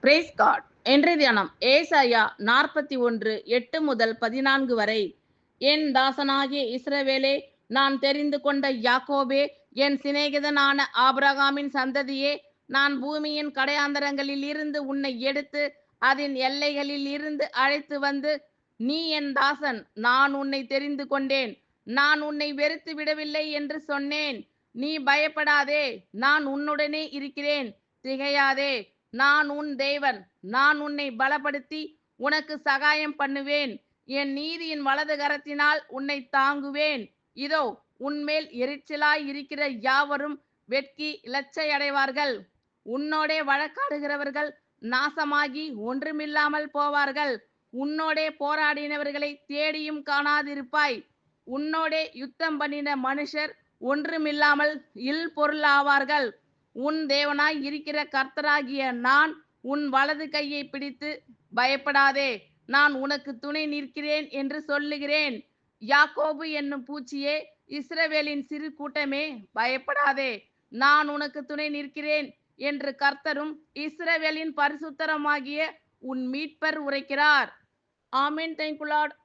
Brace God. இன்றைய தியானம் ஏசாயா 41:8-14 வரை. என் தாசனாகிய இஸ்ரவேலே, நான் தெரிந்து கொண்ட யாக்கோபே, என் சிநேகிதனான ஆபிரகாமின் சந்ததியே, நான் பூமியின் கடையாந்தரங்களில் இருந்து உன்னை எடுத்து அதன் எல்லைகளில் இருந்து அழைத்து வந்து, நீ என் தாசன், நான் உன்னை தெரிந்து கொண்டேன், நான் உன்னை வெறுத்து விடவில்லை என்று சொன்னேன். நீ பயப்படாதே, நான் உன்னுடனே இருக்கிறேன், திகையாதே, நான் உன் தேவன், நான் உன்னை பலப்படுத்தி உனக்கு சகாயம் பண்ணுவேன், என் நீதியின் வலது கரத்தினால் உன்னை தாங்குவேன். இதோ, உன்மேல் எரிச்சலாய் இருக்கிற யாவரும் வெட்கி இலச்சையடைவார்கள், உன்னோடே வழக்காடுகிறவர்கள் நாசமாகி ஒன்றுமில்லாமல் போவார்கள். உன்னோடே போராடினவர்களை தேடியும் காணாதிருப்பாய். உன்னோடே யுத்தம் பண்ணின மனுஷர் ஒன்றுமில்லாமல் இல் பொருளாவார்கள். உன் தேவனாய் இருக்கிற கர்த்தராகிய நான் உன் வலது கையை பிடித்து, பயப்படாதே, நான் உனக்கு துணை நிற்கிறேன் என்று சொல்லுகிறேன். யாக்கோபு என்னும் பூச்சியே, இஸ்ரவேலின் சிறு கூட்டமே, பயப்படாதே, நான் உனக்கு துணை நிற்கிறேன் என்று கர்த்தரும் இஸ்ரவேலின் பரிசுத்தருமாகிய உன் மீட்பர் உரைக்கிறார். ஆமென். Thank you Lord.